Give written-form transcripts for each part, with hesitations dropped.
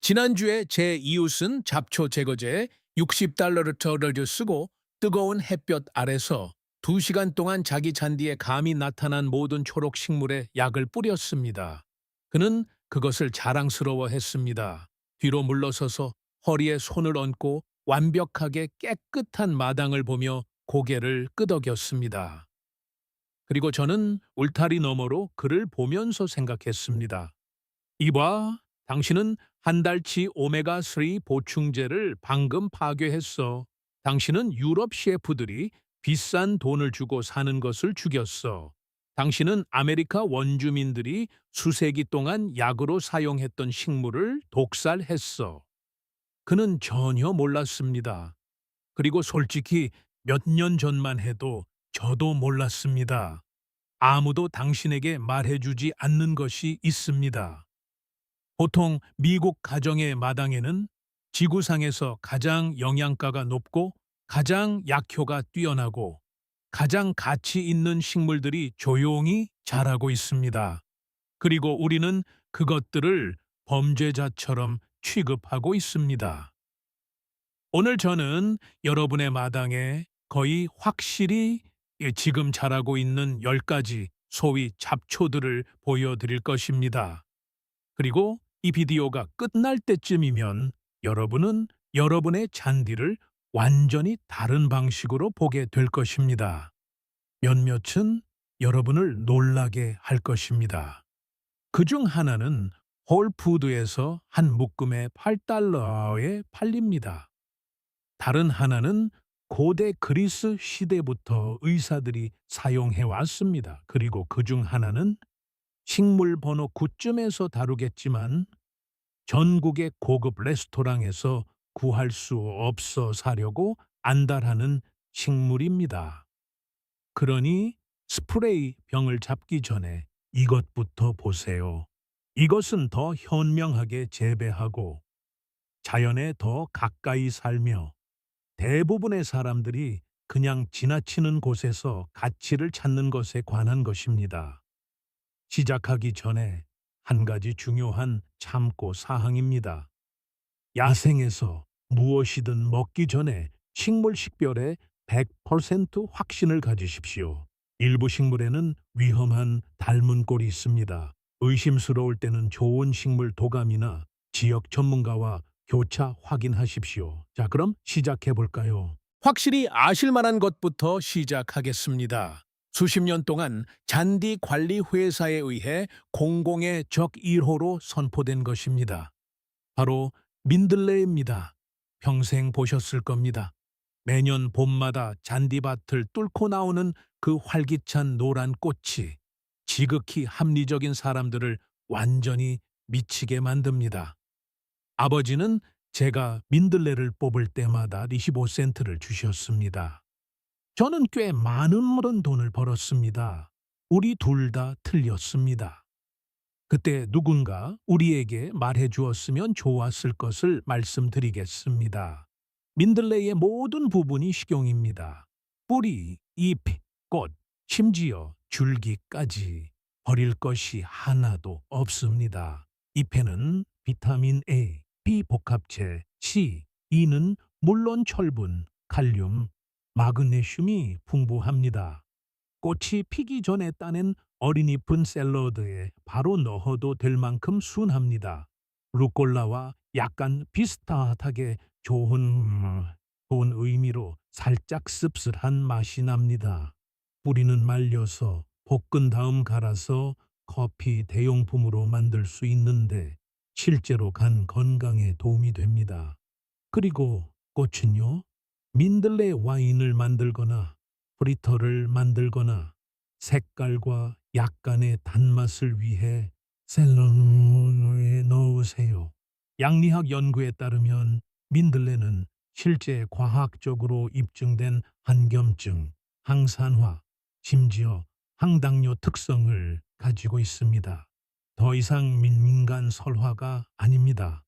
지난주에 제 이웃은 잡초 제거제에 $60를 쓰고 뜨거운 햇볕 아래서 2시간 동안 자기 잔디에 감이 나타난 모든 초록 식물에 약을 뿌렸습니다. 그는 그것을 자랑스러워했습니다. 뒤로 물러서서 허리에 손을 얹고 완벽하게 깨끗한 마당을 보며 고개를 끄덕였습니다. 그리고 저는 울타리 너머로 그를 보면서 생각했습니다. 이봐, 당신은 한 달치 오메가3 보충제를 방금 파괴했어. 당신은 유럽 셰프들이 비싼 돈을 주고 사는 것을 죽였어. 당신은 아메리카 원주민들이 수세기 동안 약으로 사용했던 식물을 독살했어. 그는 전혀 몰랐습니다. 그리고 솔직히 몇 년 전만 해도 저도 몰랐습니다. 아무도 당신에게 말해주지 않는 것이 있습니다. 보통 미국 가정의 마당에는 지구상에서 가장 영양가가 높고 가장 약효가 뛰어나고 가장 가치 있는 식물들이 조용히 자라고 있습니다. 그리고 우리는 그것들을 범죄자처럼 취급하고 있습니다. 오늘 저는 여러분의 마당에 거의 확실히 지금 자라고 있는 10가지 소위 잡초들을 보여드릴 것입니다. 그리고 이 비디오가 끝날 때쯤이면 여러분은 여러분의 잔디를 완전히 다른 방식으로 보게 될 것입니다. 몇몇은 여러분을 놀라게 할 것입니다. 그중 하나는 홀푸드에서 한 묶음에 $8에 팔립니다. 다른 하나는 고대 그리스 시대부터 의사들이 사용해 왔습니다. 그리고 그중 하나는 식물 번호 9쯤에서 다루겠지만 전국의 고급 레스토랑에서 구할 수 없어 사려고 안달하는 식물입니다. 그러니 스프레이 병을 잡기 전에 이것부터 보세요. 이것은 더 현명하게 재배하고 자연에 더 가까이 살며 대부분의 사람들이 그냥 지나치는 곳에서 가치를 찾는 것에 관한 것입니다. 시작하기 전에 한 가지 중요한 참고 사항입니다. 야생에서 무엇이든 먹기 전에 식물 식별에 100% 확신을 가지십시오. 일부 식물에는 위험한 닮은 꼴이 있습니다. 의심스러울 때는 좋은 식물 도감이나 지역 전문가와 교차 확인하십시오. 자, 그럼 시작해 볼까요? 확실히 아실 만한 것부터 시작하겠습니다. 수십 년 동안 잔디 관리 회사에 의해 공공의 적 1호로 선포된 것입니다. 바로 민들레입니다. 평생 보셨을 겁니다. 매년 봄마다 잔디밭을 뚫고 나오는 그 활기찬 노란 꽃이 지극히 합리적인 사람들을 완전히 미치게 만듭니다. 아버지는 제가 민들레를 뽑을 때마다 25센트를 주셨습니다. 저는 꽤 많은 돈을 벌었습니다. 우리 둘 다 틀렸습니다. 그때 누군가 우리에게 말해 주었으면 좋았을 것을 말씀드리겠습니다. 민들레의 모든 부분이 식용입니다. 뿌리, 잎, 꽃, 심지어 줄기까지 버릴 것이 하나도 없습니다. 잎에는 비타민 A, B 복합체, C, E는 물론 철분, 칼륨, 마그네슘이 풍부합니다. 꽃이 피기 전에 따낸 어린 잎은 샐러드에 바로 넣어도 될 만큼 순합니다. 루꼴라와 약간 비슷하게 좋은 의미로 살짝 씁쓸한 맛이 납니다. 뿌리는 말려서 볶은 다음 갈아서 커피 대용품으로 만들 수 있는데 실제로 간 건강에 도움이 됩니다. 그리고 꽃은요, 민들레 와인을 만들거나 프리터를 만들거나 색깔과 약간의 단맛을 위해 샐러드에 넣으세요. 양리학 연구에 따르면 민들레는 실제 과학적으로 입증된 항염증, 항산화, 심지어 항당뇨 특성을 가지고 있습니다. 더 이상 민간 설화가 아닙니다.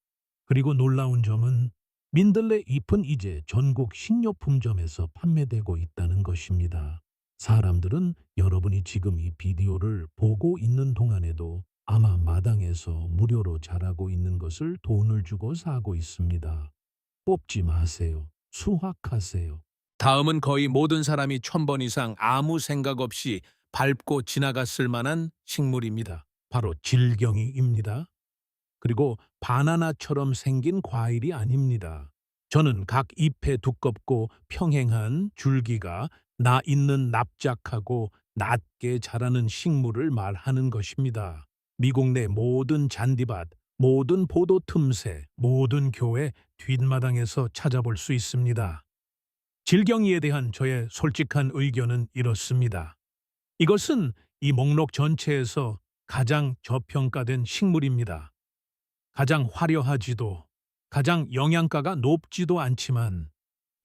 그리고 놀라운 점은 민들레 잎은 이제 전국 식료품점에서 판매되고 있다는 것입니다. 사람들은 여러분이 지금 이 비디오를 보고 있는 동안에도 아마 마당에서 무료로 자라고 있는 것을 돈을 주고 사고 있습니다. 뽑지 마세요. 수확하세요. 다음은 거의 모든 사람이 1000번 이상 아무 생각 없이 밟고 지나갔을 만한 식물입니다. 바로 질경이입니다. 그리고 바나나처럼 생긴 과일이 아닙니다. 저는 각 잎에 두껍고 평행한 줄기가 나 있는 납작하고 낮게 자라는 식물을 말하는 것입니다. 미국 내 모든 잔디밭, 모든 보도 틈새, 모든 교회 뒷마당에서 찾아볼 수 있습니다. 질경이에 대한 저의 솔직한 의견은 이렇습니다. 이것은 이 목록 전체에서 가장 저평가된 식물입니다. 가장 화려하지도, 가장 영양가가 높지도 않지만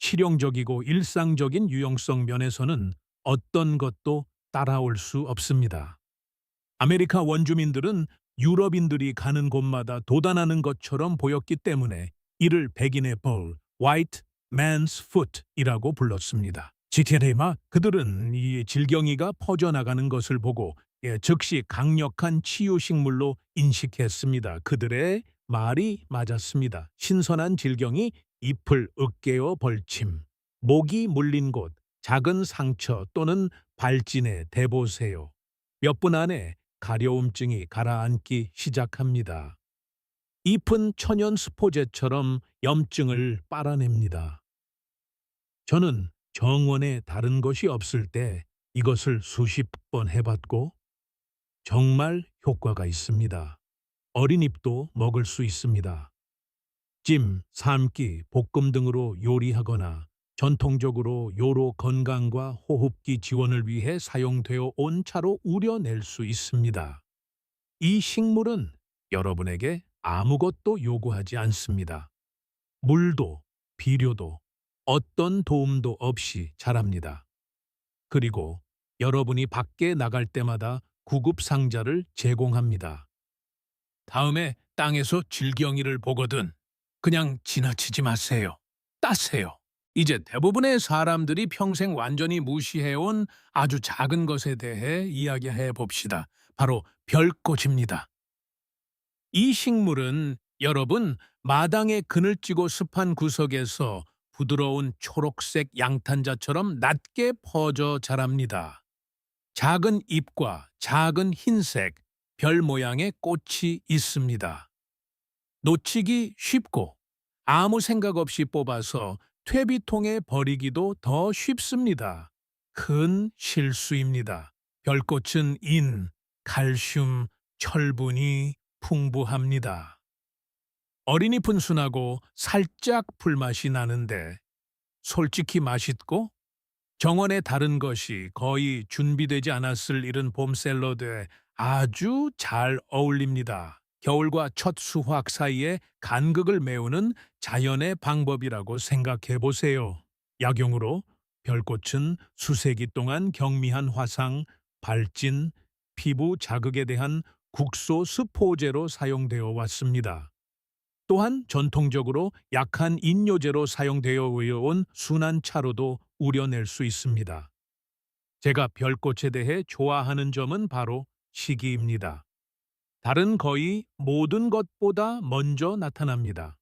실용적이고 일상적인 유용성 면에서는 어떤 것도 따라올 수 없습니다. 아메리카 원주민들은 유럽인들이 가는 곳마다 도단하는 것처럼 보였기 때문에 이를 백인의 볼, White Man's Foot이라고 불렀습니다. 지테레마 그들은 이 질경이가 퍼져나가는 것을 보고 즉시 강력한 치유식물로 인식했습니다. 그들의 말이 맞았습니다. 신선한 질경이 잎을 으깨어 벌침, 목이 물린 곳, 작은 상처 또는 발진에 대보세요. 몇 분 안에 가려움증이 가라앉기 시작합니다. 잎은 천연 스포제처럼 염증을 빨아냅니다. 저는 정원에 다른 것이 없을 때 이것을 수십 번 해봤고 정말 효과가 있습니다. 어린 잎도 먹을 수 있습니다. 찜, 삶기, 볶음 등으로 요리하거나 전통적으로 요로 건강과 호흡기 지원을 위해 사용되어 온 차로 우려낼 수 있습니다. 이 식물은 여러분에게 아무것도 요구하지 않습니다. 물도, 비료도, 어떤 도움도 없이 자랍니다. 그리고 여러분이 밖에 나갈 때마다 구급 상자를 제공합니다. 다음에 땅에서 질경이를 보거든 그냥 지나치지 마세요. 따세요. 이제 대부분의 사람들이 평생 완전히 무시해온 아주 작은 것에 대해 이야기해 봅시다. 바로 별꽃입니다. 이 식물은 여러분 마당에 그늘지고 습한 구석에서 부드러운 초록색 양탄자처럼 낮게 퍼져 자랍니다. 작은 잎과 작은 흰색 별 모양의 꽃이 있습니다. 놓치기 쉽고 아무 생각 없이 뽑아서 퇴비통에 버리기도 더 쉽습니다. 큰 실수입니다. 별꽃은 인, 칼슘, 철분이 풍부합니다. 어린잎은 순하고 살짝 불맛이 나는데 솔직히 맛있고 정원에 다른 것이 거의 준비되지 않았을 이른 봄 샐러드에 아주 잘 어울립니다. 겨울과 첫 수확 사이에 간극을 메우는 자연의 방법이라고 생각해 보세요. 약용으로 별꽃은 수세기 동안 경미한 화상, 발진, 피부 자극에 대한 국소 스포제로 사용되어 왔습니다. 또한 전통적으로 약한 인뇨제로 사용되어 온 순한 차로도 우려낼 수 있습니다. 제가 별꽃에 대해 좋아하는 점은 바로 시기입니다. 달은 거의 모든 것보다 먼저 나타납니다.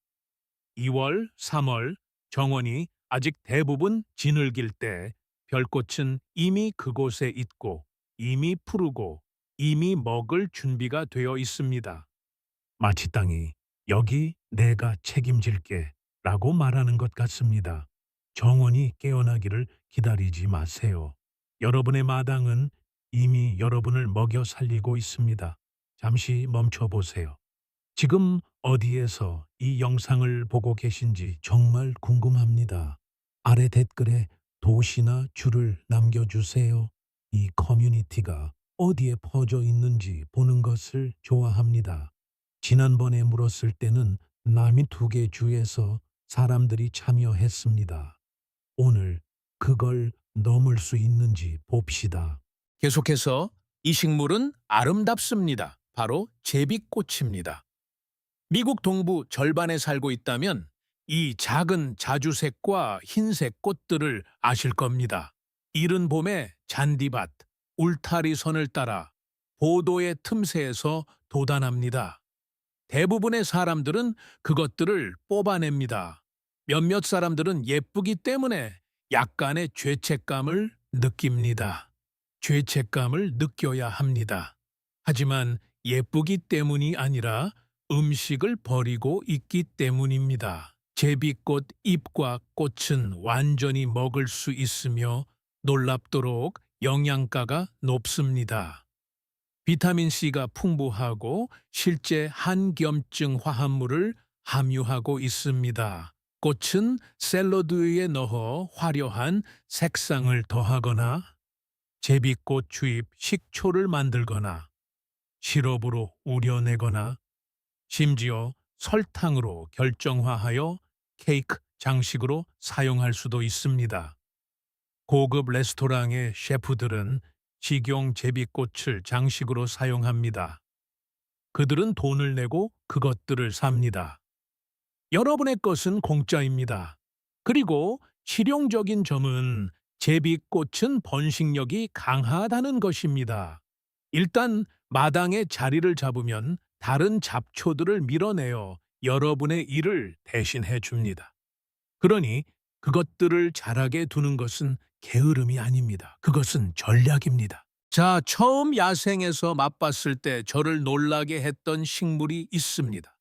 2월, 3월, 정원이 아직 대부분 지늘길 때 별꽃은 이미 그곳에 있고 이미 푸르고 이미 먹을 준비가 되어 있습니다. 마치 땅이 여기 내가 책임질게 라고 말하는 것 같습니다. 정원이 깨어나기를 기다리지 마세요. 여러분의 마당은 이미 여러분을 먹여 살리고 있습니다. 잠시 멈춰 보세요. 지금 어디에서 이 영상을 보고 계신지 정말 궁금합니다. 아래 댓글에 도시나 줄을 남겨주세요. 이 커뮤니티가 어디에 퍼져 있는지 보는 것을 좋아합니다. 지난번에 물었을 때는 남이 2개 주에서 사람들이 참여했습니다. 오늘 그걸 넘을 수 있는지 봅시다. 계속해서 이 식물은 아름답습니다. 바로 제비꽃입니다. 미국 동부 절반에 살고 있다면 이 작은 자주색과 흰색 꽃들을 아실 겁니다. 이른 봄에 잔디밭, 울타리 선을 따라 보도의 틈새에서 돋아납니다. 대부분의 사람들은 그것들을 뽑아냅니다. 몇몇 사람들은 예쁘기 때문에 약간의 죄책감을 느낍니다. 죄책감을 느껴야 합니다. 하지만 예쁘기 때문이 아니라 음식을 버리고 있기 때문입니다. 제비꽃 잎과 꽃은 완전히 먹을 수 있으며 놀랍도록 영양가가 높습니다. 비타민C가 풍부하고 실제 한겸증 화합물을 함유하고 있습니다. 꽃은 샐러드에 넣어 화려한 색상을 더하거나 제비꽃 주입 식초를 만들거나 시럽으로 우려내거나 심지어 설탕으로 결정화하여 케이크 장식으로 사용할 수도 있습니다. 고급 레스토랑의 셰프들은 식용 제비꽃을 장식으로 사용합니다. 그들은 돈을 내고 그것들을 삽니다. 여러분의 것은 공짜입니다. 그리고 실용적인 점은 제비꽃은 번식력이 강하다는 것입니다. 일단 마당에 자리를 잡으면 다른 잡초들을 밀어내어 여러분의 일을 대신해 줍니다. 그러니 그것들을 자라게 두는 것은 게으름이 아닙니다. 그것은 전략입니다. 자, 처음 야생에서 맛봤을 때 저를 놀라게 했던 식물이 있습니다.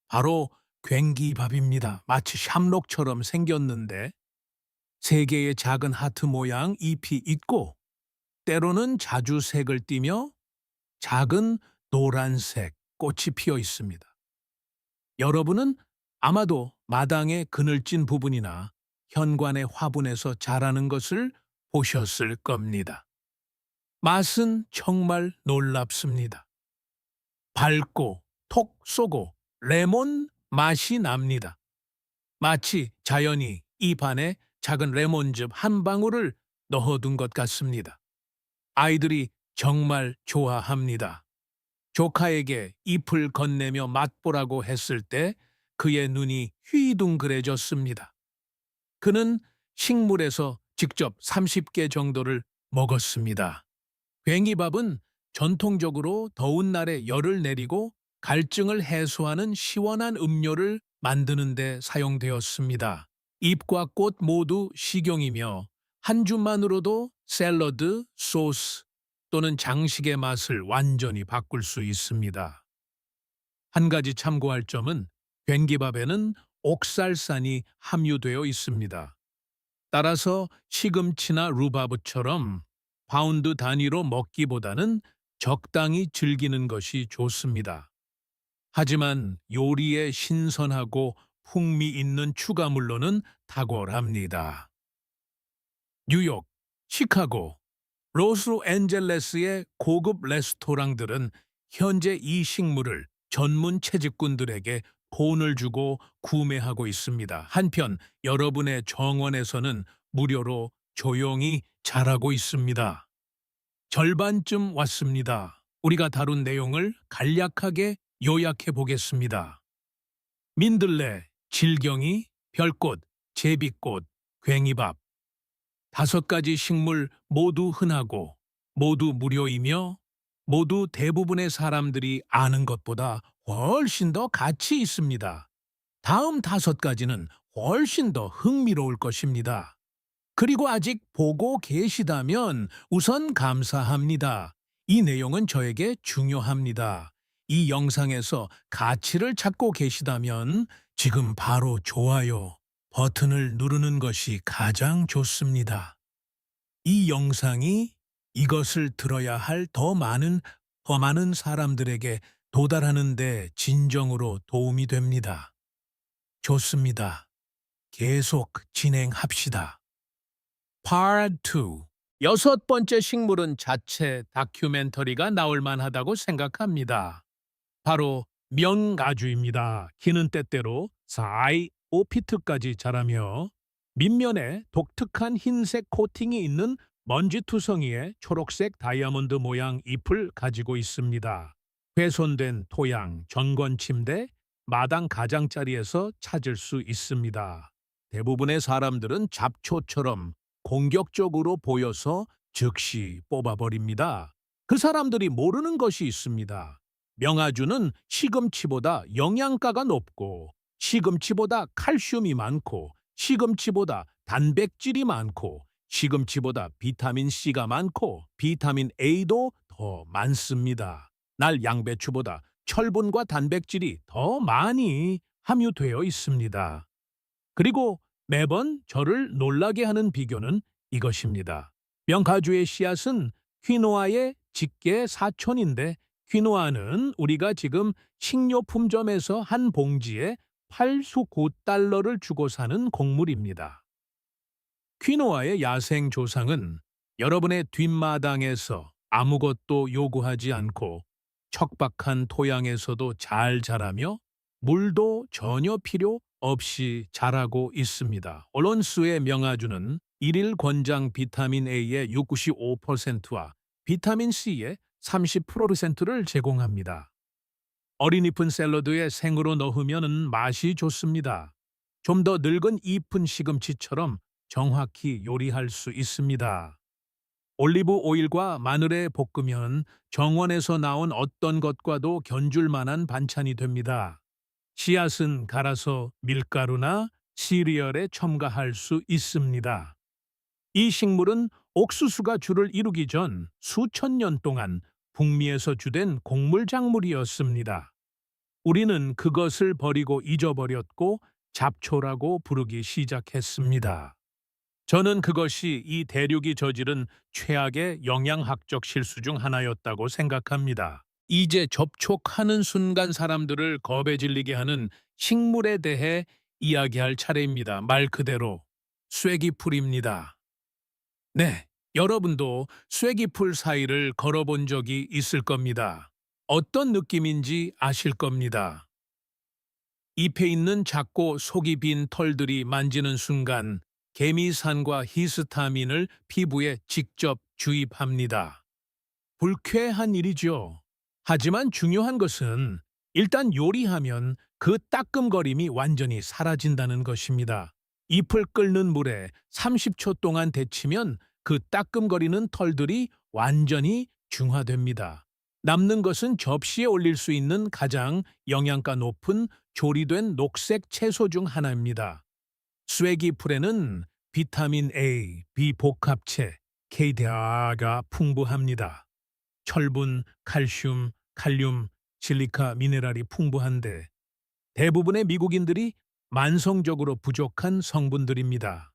바로 괭기밥입니다. 마치 샴록처럼 생겼는데 세 개의 작은 하트 모양 잎이 있고 때로는 자주 색을 띠며 작은 노란색 꽃이 피어 있습니다. 여러분은 아마도 마당의 그늘진 부분이나 현관의 화분에서 자라는 것을 보셨을 겁니다. 맛은 정말 놀랍습니다. 밝고 톡 쏘고 레몬 맛이 납니다. 마치 자연이 입 안에 작은 레몬즙 한 방울을 넣어둔 것 같습니다. 아이들이 정말 좋아합니다. 조카에게 잎을 건네며 맛보라고 했을 때 그의 눈이 휘둥그레졌습니다. 그는 식물에서 직접 30개 정도를 먹었습니다. 괭이밥은 전통적으로 더운 날에 열을 내리고 갈증을 해소하는 시원한 음료를 만드는 데 사용되었습니다. 잎과 꽃 모두 식용이며 한 줌만으로도 샐러드, 소스 또는 장식의 맛을 완전히 바꿀 수 있습니다. 한 가지 참고할 점은 괭기밥에는 옥살산이 함유되어 있습니다. 따라서 시금치나 루바브처럼 파운드 단위로 먹기보다는 적당히 즐기는 것이 좋습니다. 하지만 요리의 신선하고 풍미 있는 추가물로는 탁월합니다. 뉴욕, 시카고, 로스앤젤레스의 고급 레스토랑들은 현재 이 식물을 전문 채집꾼들에게 돈을 주고 구매하고 있습니다. 한편 여러분의 정원에서는 무료로 조용히 자라고 있습니다. 절반쯤 왔습니다. 우리가 다룬 내용을 간략하게 요약해 보겠습니다. 민들레, 질경이, 별꽃, 제비꽃, 괭이밥. 5가지 식물 모두 흔하고 모두 무료이며 모두 대부분의 사람들이 아는 것보다 훨씬 더 가치 있습니다. 다음 5가지는 훨씬 더 흥미로울 것입니다. 그리고 아직 보고 계시다면 우선 감사합니다. 이 내용은 저에게 중요합니다. 이 영상에서 가치를 찾고 계시다면 지금 바로 좋아요 버튼을 누르는 것이 가장 좋습니다. 이 영상이 이것을 들어야 할 더 많은 사람들에게 도달하는 데 진정으로 도움이 됩니다. 좋습니다. 계속 진행합시다. Part 2. 6번째 식물은 자체 다큐멘터리가 나올 만하다고 생각합니다. 바로 명가주입니다. 기는 때때로 4, 5피트까지 자라며 밑면에 독특한 흰색 코팅이 있는 먼지투성이의 초록색 다이아몬드 모양 잎을 가지고 있습니다. 훼손된 토양, 전권 침대, 마당 가장자리에서 찾을 수 있습니다. 대부분의 사람들은 잡초처럼 공격적으로 보여서 즉시 뽑아버립니다. 그 사람들이 모르는 것이 있습니다. 명아주는 시금치보다 영양가가 높고, 시금치보다 칼슘이 많고, 시금치보다 단백질이 많고, 시금치보다 비타민 C가 많고, 비타민 A도 더 많습니다. 날 양배추보다 철분과 단백질이 더 많이 함유되어 있습니다. 그리고 매번 저를 놀라게 하는 비교는 이것입니다. 명가주의 씨앗은 퀴노아의 직계 사촌인데, 퀴노아는 우리가 지금 식료품점에서 한 봉지에 89달러를 주고 사는 곡물입니다. 퀴노아의 야생 조상은 여러분의 뒷마당에서 아무것도 요구하지 않고 척박한 토양에서도 잘 자라며 물도 전혀 필요 없이 자라고 있습니다. 올론스의 명아주는 일일 권장 비타민 A의 65%와 비타민 C의 30%를 제공합니다. 어린잎은 샐러드에 생으로 넣으면 맛이 좋습니다. 좀 더 늙은 잎은 시금치처럼 정확히 요리할 수 있습니다. 올리브 오일과 마늘에 볶으면 정원에서 나온 어떤 것과도 견줄 만한 반찬이 됩니다. 씨앗은 갈아서 밀가루나 시리얼에 첨가할 수 있습니다. 이 식물은 옥수수가 줄을 이루기 전 수천 년 동안 북미에서 주된 곡물작물이었습니다. 우리는 그것을 버리고 잊어버렸고 잡초라고 부르기 시작했습니다. 저는 그것이 이 대륙이 저지른 최악의 영양학적 실수 중 하나였다고 생각합니다. 이제 접촉하는 순간 사람들을 겁에 질리게 하는 식물에 대해 이야기할 차례입니다. 말 그대로 쐐기풀입니다. 네, 여러분도 쐐기풀 사이를 걸어본 적이 있을 겁니다. 어떤 느낌인지 아실 겁니다. 잎에 있는 작고 속이 빈 털들이 만지는 순간 개미산과 히스타민을 피부에 직접 주입합니다. 불쾌한 일이죠. 하지만 중요한 것은 일단 요리하면 그 따끔거림이 완전히 사라진다는 것입니다. 잎을 끓는 물에 30초 동안 데치면 그 따끔거리는 털들이 완전히 중화됩니다. 남는 것은 접시에 올릴 수 있는 가장 영양가 높은 조리된 녹색 채소 중 하나입니다. 쐐기풀에는 비타민 A, 비복합체, K대아가 풍부합니다. 철분, 칼슘, 칼륨, 실리카 미네랄이 풍부한데 대부분의 미국인들이 만성적으로 부족한 성분들입니다.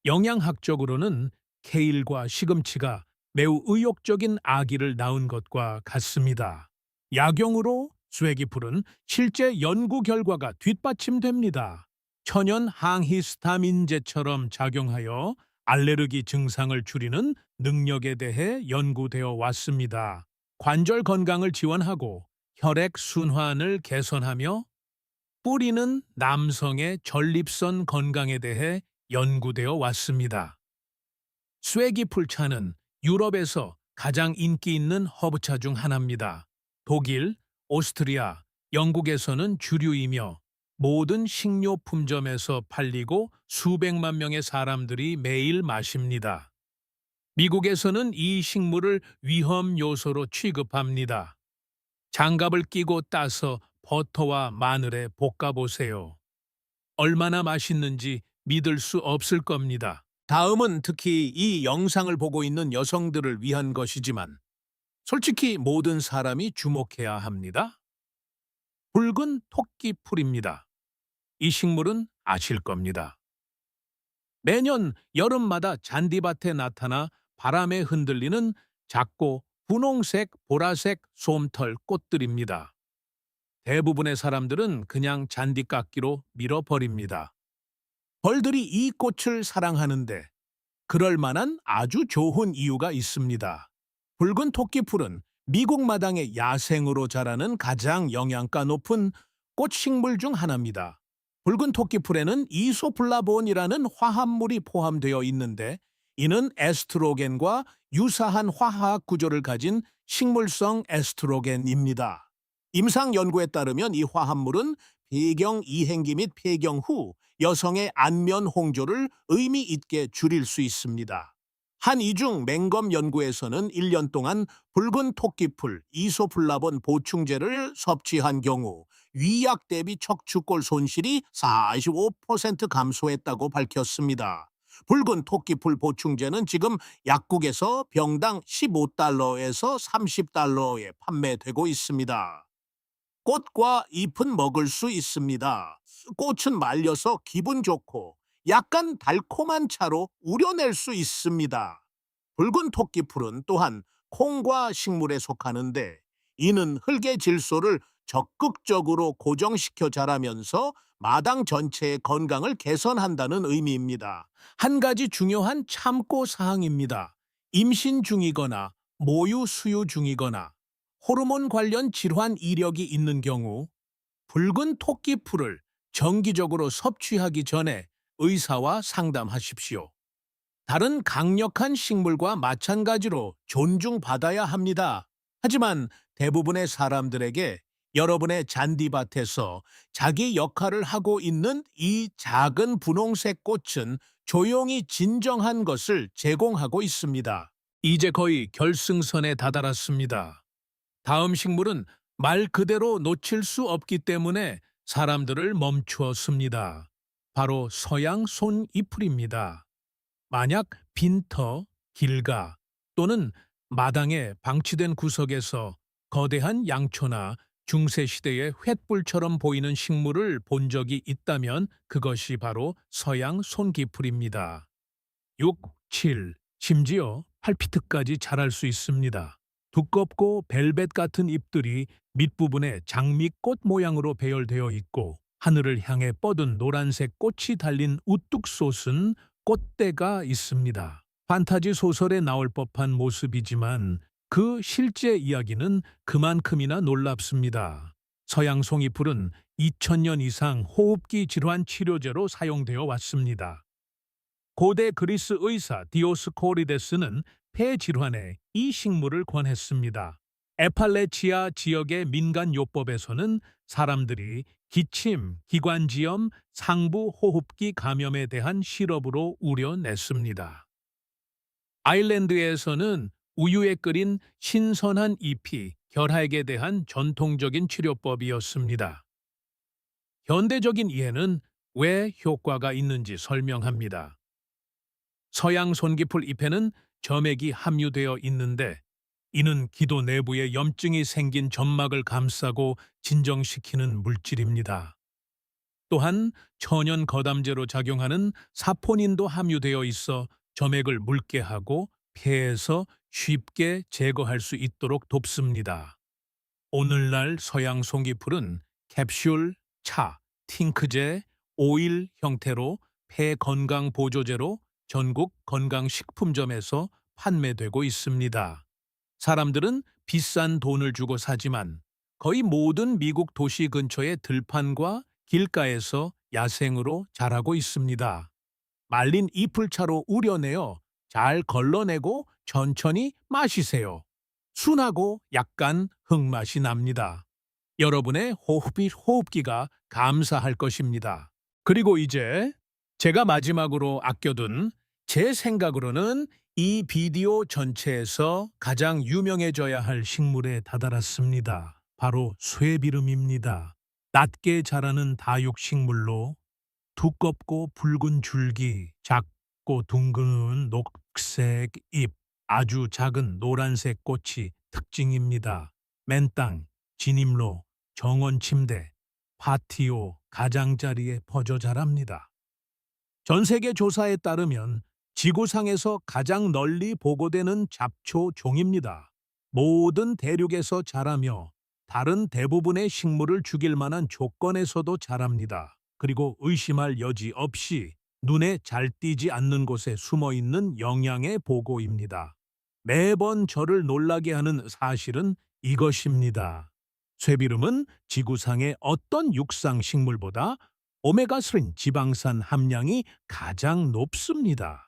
영양학적으로는 케일과 시금치가 매우 의욕적인 아기를 낳은 것과 같습니다. 약용으로 쐐기풀은 실제 연구 결과가 뒷받침됩니다. 천연 항히스타민제처럼 작용하여 알레르기 증상을 줄이는 능력에 대해 연구되어 왔습니다. 관절 건강을 지원하고 혈액 순환을 개선하며 뿌리는 남성의 전립선 건강에 대해 연구되어 왔습니다. 쐐기풀차는 유럽에서 가장 인기 있는 허브차 중 하나입니다. 독일, 오스트리아, 영국에서는 주류이며 모든 식료품점에서 팔리고 수백만 명의 사람들이 매일 마십니다. 미국에서는 이 식물을 위험 요소로 취급합니다. 장갑을 끼고 따서 버터와 마늘에 볶아보세요. 얼마나 맛있는지 믿을 수 없을 겁니다. 다음은 특히 이 영상을 보고 있는 여성들을 위한 것이지만 솔직히 모든 사람이 주목해야 합니다. 붉은 토끼풀입니다. 이 식물은 아실 겁니다. 매년 여름마다 잔디밭에 나타나 바람에 흔들리는 작고 분홍색, 보라색 솜털 꽃들입니다. 대부분의 사람들은 그냥 잔디깎기로 밀어버립니다. 벌들이 이 꽃을 사랑하는데 그럴 만한 아주 좋은 이유가 있습니다. 붉은 토끼풀은 미국 마당에 야생으로 자라는 가장 영양가 높은 꽃식물 중 하나입니다. 붉은 토끼풀에는 이소플라본이라는 화합물이 포함되어 있는데 이는 에스트로겐과 유사한 화학 구조를 가진 식물성 에스트로겐입니다. 임상 연구에 따르면 이 화합물은 배경 이행기 및 폐경 후 여성의 안면 홍조를 의미 있게 줄일 수 있습니다. 한 이중 맹검 연구에서는 1년 동안 붉은 토끼풀 이소플라본 보충제를 섭취한 경우 위약 대비 척추골 손실이 45% 감소했다고 밝혔습니다. 붉은 토끼풀 보충제는 지금 약국에서 병당 15달러에서 30달러에 판매되고 있습니다. 꽃과 잎은 먹을 수 있습니다. 꽃은 말려서 기분 좋고 약간 달콤한 차로 우려낼 수 있습니다. 붉은 토끼풀은 또한 콩과 식물에 속하는데 이는 흙의 질소를 적극적으로 고정시켜 자라면서 마당 전체의 건강을 개선한다는 의미입니다. 한 가지 중요한 참고 사항입니다. 임신 중이거나 모유 수유 중이거나 호르몬 관련 질환 이력이 있는 경우 붉은 토끼풀을 정기적으로 섭취하기 전에 의사와 상담하십시오. 다른 강력한 식물과 마찬가지로 존중받아야 합니다. 하지만 대부분의 사람들에게 여러분의 잔디밭에서 자기 역할을 하고 있는 이 작은 분홍색 꽃은 조용히 진정한 것을 제공하고 있습니다. 이제 거의 결승선에 다다랐습니다. 다음 식물은 말 그대로 놓칠 수 없기 때문에 사람들을 멈추었습니다. 바로 서양 손이풀입니다. 만약 빈터, 길가 또는 마당에 방치된 구석에서 거대한 양초나 중세시대의 횃불처럼 보이는 식물을 본 적이 있다면 그것이 바로 서양 손기풀입니다. 6, 7, 심지어 8피트까지 자랄 수 있습니다. 두껍고 벨벳 같은 잎들이 밑부분에 장미꽃 모양으로 배열되어 있고 하늘을 향해 뻗은 노란색 꽃이 달린 우뚝 솟은 꽃대가 있습니다. 판타지 소설에 나올 법한 모습이지만 그 실제 이야기는 그만큼이나 놀랍습니다. 서양 송이풀은 2000년 이상 호흡기 질환 치료제로 사용되어 왔습니다. 고대 그리스 의사 디오스코리데스는 폐 질환에 이 식물을 권했습니다. 에팔레치아 지역의 민간요법에서는 사람들이 기침, 기관지염, 상부 호흡기 감염에 대한 시럽으로 우려냈습니다. 아일랜드에서는 우유에 끓인 신선한 잎이 결핵에 대한 전통적인 치료법이었습니다. 현대적인 이해는 왜 효과가 있는지 설명합니다. 서양 손기풀 잎에는 점액이 함유되어 있는데 이는 기도 내부에 염증이 생긴 점막을 감싸고 진정시키는 물질입니다. 또한 천연 거담제로 작용하는 사포닌도 함유되어 있어 점액을 묽게 하고 폐에서 쉽게 제거할 수 있도록 돕습니다. 오늘날 서양 송기풀은 캡슐, 차, 팅크제, 오일 형태로 폐 건강 보조제로 전국 건강식품점에서 판매되고 있습니다. 사람들은 비싼 돈을 주고 사지만 거의 모든 미국 도시 근처의 들판과 길가에서 야생으로 자라고 있습니다. 말린 잎을차로 우려내어 잘 걸러내고 천천히 마시세요. 순하고 약간 흙맛이 납니다. 여러분의 호흡기가 감사할 것입니다. 그리고 이제 제가 마지막으로 아껴둔 제 생각으로는 이 비디오 전체에서 가장 유명해져야 할 식물에 다다랐습니다. 바로 쇠비름입니다. 낮게 자라는 다육식물로 두껍고 붉은 줄기, 작고 둥근 녹색 잎, 아주 작은 노란색 꽃이 특징입니다. 맨땅, 진입로, 정원침대, 파티오, 가장자리에 퍼져 자랍니다. 전 세계 조사에 따르면 지구상에서 가장 널리 보고되는 잡초 종입니다. 모든 대륙에서 자라며 다른 대부분의 식물을 죽일 만한 조건에서도 자랍니다. 그리고 의심할 여지 없이 눈에 잘 띄지 않는 곳에 숨어 있는 영양의 보고입니다. 매번 저를 놀라게 하는 사실은 이것입니다. 쇠비름은 지구상의 어떤 육상 식물보다 오메가3 지방산 함량이 가장 높습니다.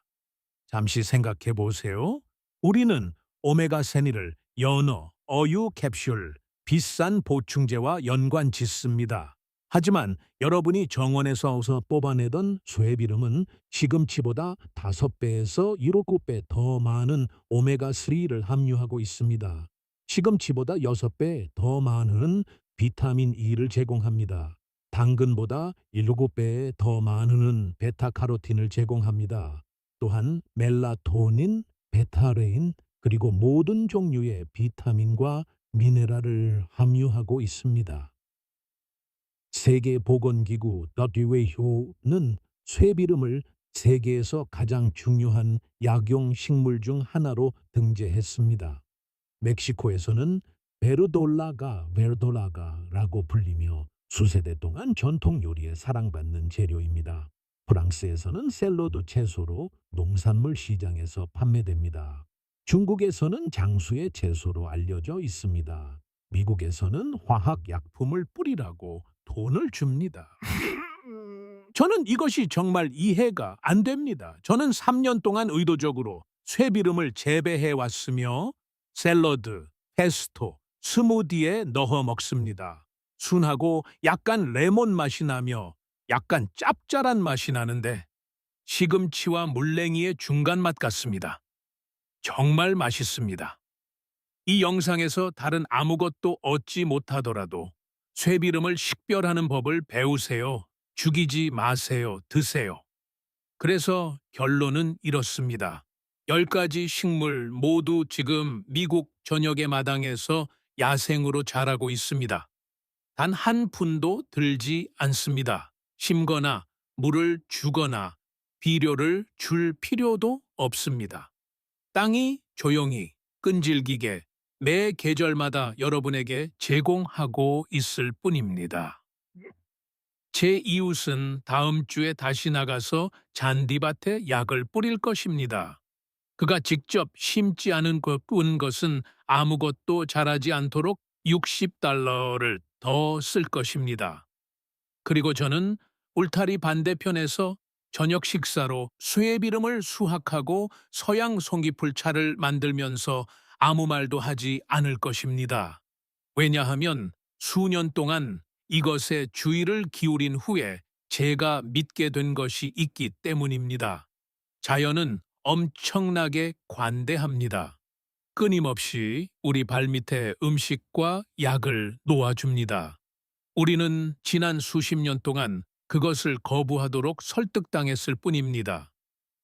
잠시 생각해 보세요. 우리는 오메가3를 연어, 어유 캡슐, 비싼 보충제와 연관 짓습니다. 하지만 여러분이 정원에서 뽑아내던 쇠비름은 시금치보다 5배에서 7배 더 많은 오메가3를 함유하고 있습니다. 시금치보다 6배 더 많은 비타민 E를 제공합니다. 당근보다 7배 더 많은 베타카로틴을 제공합니다. 또한 멜라토닌, 베타레인, 그리고 모든 종류의 비타민과 미네랄을 함유하고 있습니다. 세계보건기구 WHO는 쇠비름을 세계에서 가장 중요한 약용 식물 중 하나로 등재했습니다. 멕시코에서는 베르돌라가라고 불리며 수세대 동안 전통 요리에 사랑받는 재료입니다. 프랑스에서는 샐러드 채소로 농산물 시장에서 판매됩니다. 중국에서는 장수의 채소로 알려져 있습니다. 미국에서는 화학약품을 뿌리라고 돈을 줍니다. 저는 이것이 정말 이해가 안 됩니다. 저는 3년 동안 의도적으로 쇠비름을 재배해 왔으며 샐러드, 페스토, 스무디에 넣어 먹습니다. 순하고 약간 레몬 맛이 나며 약간 짭짤한 맛이 나는데 시금치와 물냉이의 중간 맛 같습니다. 정말 맛있습니다. 이 영상에서 다른 아무것도 얻지 못하더라도 쇠비름을 식별하는 법을 배우세요. 죽이지 마세요. 드세요. 그래서 결론은 이렇습니다. 10가지 식물 모두 지금 미국 전역의 마당에서 야생으로 자라고 있습니다. 단 한 푼도 들지 않습니다. 심거나 물을 주거나 비료를 줄 필요도 없습니다. 땅이 조용히 끈질기게 매 계절마다 여러분에게 제공하고 있을 뿐입니다. 제 이웃은 다음 주에 다시 나가서 잔디밭에 약을 뿌릴 것입니다. 그가 직접 심지 않은 것은 아무것도 자라지 않도록 $60를 더 쓸 것입니다. 그리고 저는 울타리 반대편에서 저녁 식사로 쇠비름을 수확하고 서양 송이풀 차를 만들면서 아무 말도 하지 않을 것입니다. 왜냐하면 수년 동안 이것에 주의를 기울인 후에 제가 믿게 된 것이 있기 때문입니다. 자연은 엄청나게 관대합니다. 끊임없이 우리 발밑에 음식과 약을 놓아줍니다. 우리는 지난 수십 년 동안 그것을 거부하도록 설득당했을 뿐입니다.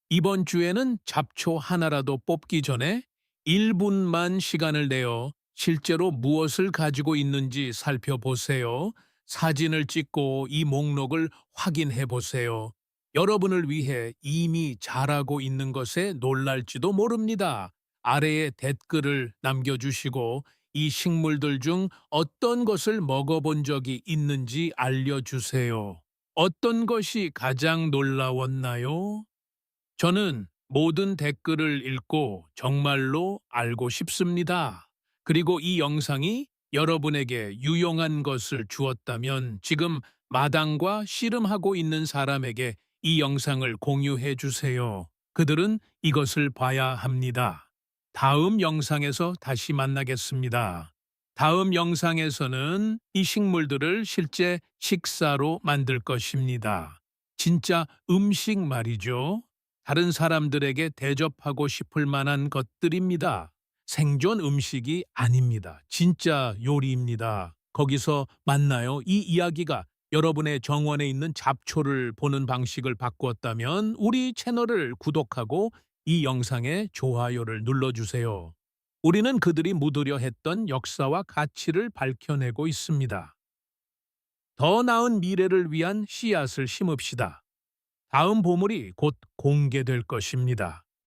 이번 주에는 잡초 하나라도 뽑기 전에 1분만 시간을 내어 실제로 무엇을 가지고 있는지 살펴보세요. 사진을 찍고 이 목록을 확인해 보세요. 여러분을 위해 이미 자라고 있는 것에 놀랄지도 모릅니다. 아래에 댓글을 남겨주시고 이 식물들 중 어떤 것을 먹어본 적이 있는지 알려주세요. 어떤 것이 가장 놀라웠나요? 저는 모든 댓글을 읽고 정말로 알고 싶습니다. 그리고 이 영상이 여러분에게 유용한 것을 주었다면 지금 마당과 씨름하고 있는 사람에게 이 영상을 공유해 주세요. 그들은 이것을 봐야 합니다. 다음 영상에서 다시 만나겠습니다. 다음 영상에서는 이 식물들을 실제 식사로 만들 것입니다. 진짜 음식 말이죠. 다른 사람들에게 대접하고 싶을 만한 것들입니다. 생존 음식이 아닙니다. 진짜 요리입니다. 거기서 만나요. 이 이야기가 여러분의 정원에 있는 잡초를 보는 방식을 바꾸었다면 우리 채널을 구독하고 이 영상에 좋아요를 눌러주세요. 우리는 그들이 묻으려 했던 역사와 가치를 밝혀내고 있습니다. 더 나은 미래를 위한 씨앗을 심읍시다. 다음 보물이 곧 공개될 것입니다.